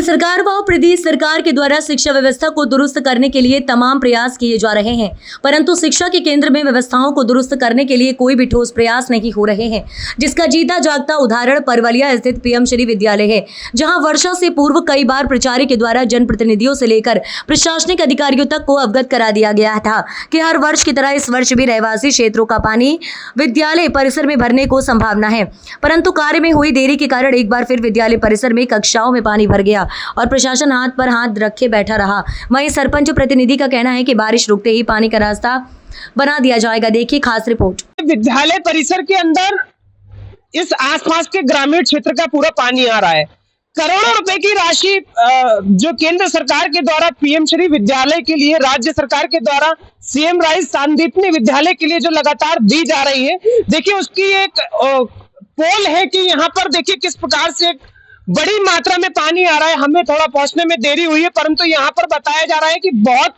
केंद्र सरकार व प्रदेश सरकार के द्वारा शिक्षा व्यवस्था को दुरुस्त करने के लिए तमाम प्रयास किए जा रहे हैं, परंतु शिक्षा के केंद्र में व्यवस्थाओं को दुरुस्त करने के लिए कोई भी ठोस प्रयास नहीं हो रहे हैं, जिसका जीता जागता उदाहरण परवलिया स्थित पीएम श्री विद्यालय है, जहां वर्षा से पूर्व कई बार प्राचार्य के द्वारा जनप्रतिनिधियों से लेकर प्रशासनिक अधिकारियों तक को अवगत करा दिया गया था कि हर वर्ष की तरह इस वर्ष भी रहवासी क्षेत्रों का पानी विद्यालय परिसर में भरने को संभावना है, परंतु कार्य में हुई देरी के कारण एक बार फिर विद्यालय परिसर में कक्षाओं में पानी भर गया और प्रशासन हाथ पर हाथ रखे बैठा रहा। वहीं सरपंच प्रतिनिधि का कहना है कि बारिश रुकते ही पानी का रास्ता बना दिया जाएगा। देखिए खास रिपोर्ट। विद्यालय परिसर के अंदर इस आसपास के ग्रामीण क्षेत्र का पूरा पानी आ रहा है। करोड़ों रुपए की राशि जो केंद्र सरकार के द्वारा पीएम श्री विद्यालय के लिए, राज्य सरकार के द्वारा सीएम राइज सांदीपनी विद्यालय के लिए जो लगातार दी जा रही है, देखिए उसकी एक पोल है कि यहाँ पर देखिए किस प्रकार से बड़ी मात्रा में पानी आ रहा है। हमें थोड़ा पहुंचने में देरी हुई है, परंतु यहाँ पर बताया जा रहा है कि बहुत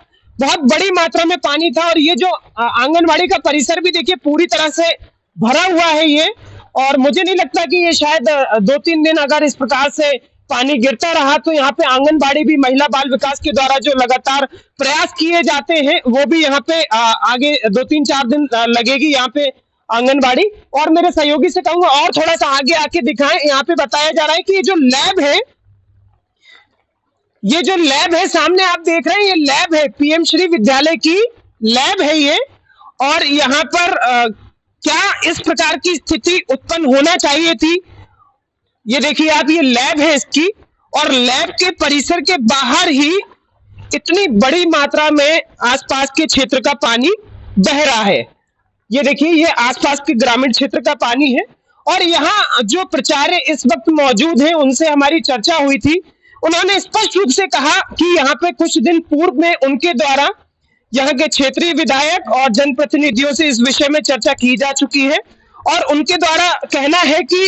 बड़ी मात्रा में पानी था। और ये जो आंगनबाड़ी का परिसर भी देखिए पूरी तरह से भरा हुआ है ये, और मुझे नहीं लगता कि ये शायद 2-3 दिन अगर इस प्रकार से पानी गिरता रहा तो यहाँ पे आंगनबाड़ी भी महिला बाल विकास के द्वारा जो लगातार प्रयास किए जाते हैं वो भी यहाँ पे आगे 2-3-4 दिन लगेगी यहाँ पे आंगनबाड़ी। और मेरे सहयोगी से कहूंगा और थोड़ा सा आगे आके दिखाएं। यहाँ पे बताया जा रहा है कि ये जो लैब है सामने आप देख रहे हैं, ये लैब है पीएम श्री विद्यालय की लैब है ये। और यहाँ पर क्या इस प्रकार की स्थिति उत्पन्न होना चाहिए थी, ये देखिए आप, ये लैब है इसकी, और लैब के परिसर के बाहर ही इतनी बड़ी मात्रा में आसपास के क्षेत्र का पानी बह रहा है। ये देखिए ये आसपास के ग्रामीण क्षेत्र का पानी है। और यहाँ जो प्राचार्य इस वक्त मौजूद हैं उनसे हमारी चर्चा हुई थी। उन्होंने स्पष्ट रूप से कहा कि यहाँ पे कुछ दिन पूर्व में उनके द्वारा यहाँ के क्षेत्रीय विधायक और जनप्रतिनिधियों से इस विषय में चर्चा की जा चुकी है, और उनके द्वारा कहना है कि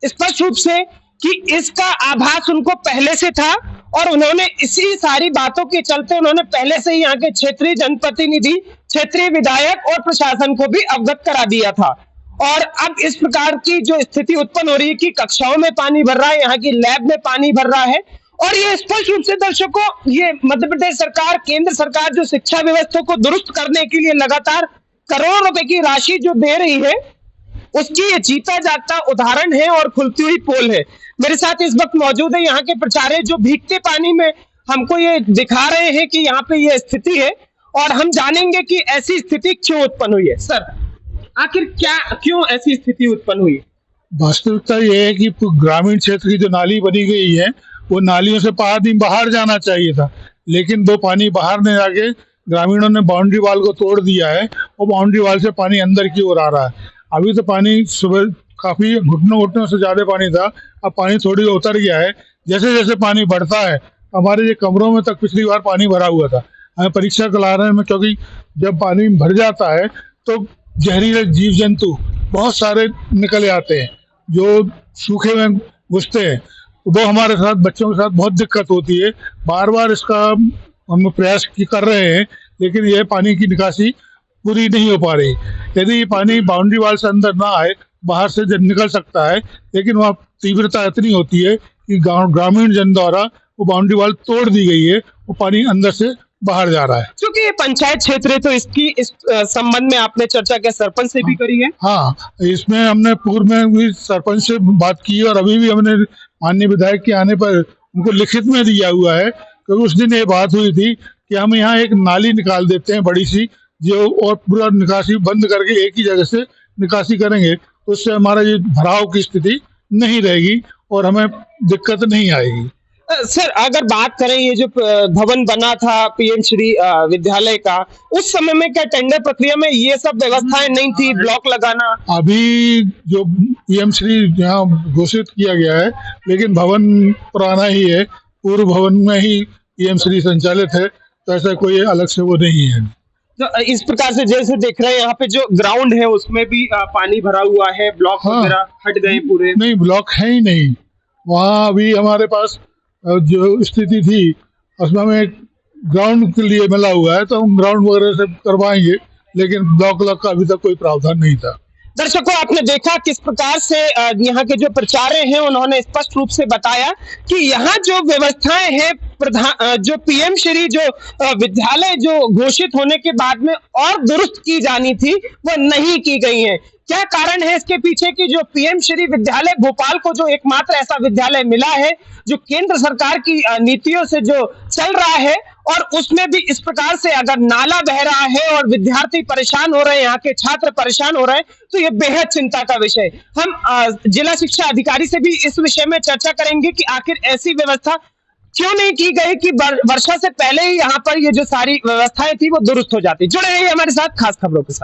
स्पष्ट रूप से कि इसका आभास उनको पहले से था, और उन्होंने इसी सारी बातों के चलते उन्होंने पहले से ही यहाँ के क्षेत्रीय जनप्रतिनिधि, क्षेत्रीय विधायक और प्रशासन को भी अवगत करा दिया था। और अब इस प्रकार की जो स्थिति उत्पन्न हो रही है कि कक्षाओं में पानी भर रहा है, यहाँ की लैब में पानी भर रहा है, और ये स्पष्ट रूप से दर्शकों, ये मध्य प्रदेश सरकार, केंद्र सरकार जो शिक्षा व्यवस्था को दुरुस्त करने के लिए लगातार करोड़ों रुपए की राशि जो दे रही है, उसकी ये जीता जागता उदाहरण है और खुलती हुई पोल है। मेरे साथ इस वक्त मौजूद है यहाँ के प्राचार्य जो भीगते पानी में हमको ये दिखा रहे हैं कि यहाँ पे ये स्थिति है, और हम जानेंगे कि ऐसी स्थिति क्यों उत्पन्न हुई है। सर, आखिर क्यों ऐसी स्थिति उत्पन्न हुई? वास्तविकता ये है कि ग्रामीण क्षेत्र की जो नाली बनी गई है वो नालियों से पानी बाहर जाना चाहिए था, लेकिन वो पानी बाहर नहीं जाके ग्रामीणों ने बाउंड्री वाल को तोड़ दिया है और बाउंड्री वाल से पानी अंदर की ओर आ रहा है। अभी तो पानी सुबह काफी घुटनों से ज्यादा पानी था, अब पानी थोड़ी उतर गया है। जैसे जैसे पानी बढ़ता है, हमारे ये कमरों में तक पिछली बार पानी भरा हुआ था। हमें परीक्षा करा रहे हैं, क्योंकि जब पानी भर जाता है तो जहरीले जीव जंतु बहुत सारे निकले आते हैं जो सूखे में घुसते हैं। वो हमारे साथ, बच्चों के साथ बहुत दिक्कत होती है। बार बार इसका हम प्रयास कर रहे हैं, लेकिन यह पानी की निकासी पूरी नहीं हो पा रही। यदि ये पानी बाउंड्री वाल से अंदर ना आए, बाहर से निकल सकता है, लेकिन वहाँ तीव्रता इतनी होती है कि ग्रामीण जन द्वारा वो बाउंड्री वाल तोड़ दी गई है, वो पानी अंदर से बाहर जा रहा है। क्योंकि ये पंचायत क्षेत्र है तो इस संबंध में आपने चर्चा क्या सरपंच से भी करी है? हाँ, इसमें हमने पूर्व में भी सरपंच से बात की, और अभी भी हमने माननीय विधायक के आने पर उनको लिखित में दिया हुआ है। क्योंकि उस दिन ये बात हुई थी कि हम यहाँ एक नाली निकाल देते हैं बड़ी सी, जो और पूरा निकासी बंद करके एक ही जगह से निकासी करेंगे तो उससे हमारा ये भराव की स्थिति नहीं रहेगी और हमें दिक्कत नहीं आएगी। सर, अगर बात करें ये जो भवन बना था पीएम श्री विद्यालय का, उस समय में क्या टेंडर प्रक्रिया में ये सब व्यवस्थाएं नहीं थी, ब्लॉक लगाना? अभी जो पीएम श्री यहाँ घोषित किया गया है, लेकिन भवन पुराना ही है, पूर्व भवन में ही पीएम श्री संचालित है, तो ऐसा कोई अलग से वो नहीं है। तो इस प्रकार से जैसे देख रहे हैं यहाँ पे जो ग्राउंड है उसमें भी पानी भरा हुआ है, ब्लॉक वगैरह हट गए पूरे? नहीं, ब्लॉक है ही नहीं। वहाँ अभी हमारे पास जो स्थिति थी उसमें हमें ग्राउंड के लिए मिला हुआ है, तो हम ग्राउंड वगैरह से करवाएंगे, लेकिन ब्लॉक का अभी तक कोई प्रावधान नहीं था। दर्शकों, आपने देखा किस प्रकार से यहाँ के जो प्रचार्य हैं उन्होंने स्पष्ट रूप से बताया कि यहाँ जो व्यवस्थाएं हैं जो पीएम श्री जो विद्यालय जो घोषित होने के बाद में और दुरुस्त की जानी थी वो नहीं की गई हैं। क्या कारण है इसके पीछे कि जो पीएम श्री विद्यालय भोपाल को जो एकमात्र ऐसा विद्यालय मिला है जो केंद्र सरकार की नीतियों से जो चल रहा है, और उसमें भी इस प्रकार से अगर नाला बह रहा है और विद्यार्थी परेशान हो रहे हैं, यहाँ के छात्र परेशान हो रहे हैं, तो ये बेहद चिंता का विषय। हम जिला शिक्षा अधिकारी से भी इस विषय में चर्चा करेंगे कि आखिर ऐसी व्यवस्था क्यों नहीं की गई कि वर्षा से पहले ही यहाँ पर ये जो सारी व्यवस्थाएं थी वो दुरुस्त हो जाती। जुड़े रहिए हमारे साथ खास खबरों के साथ।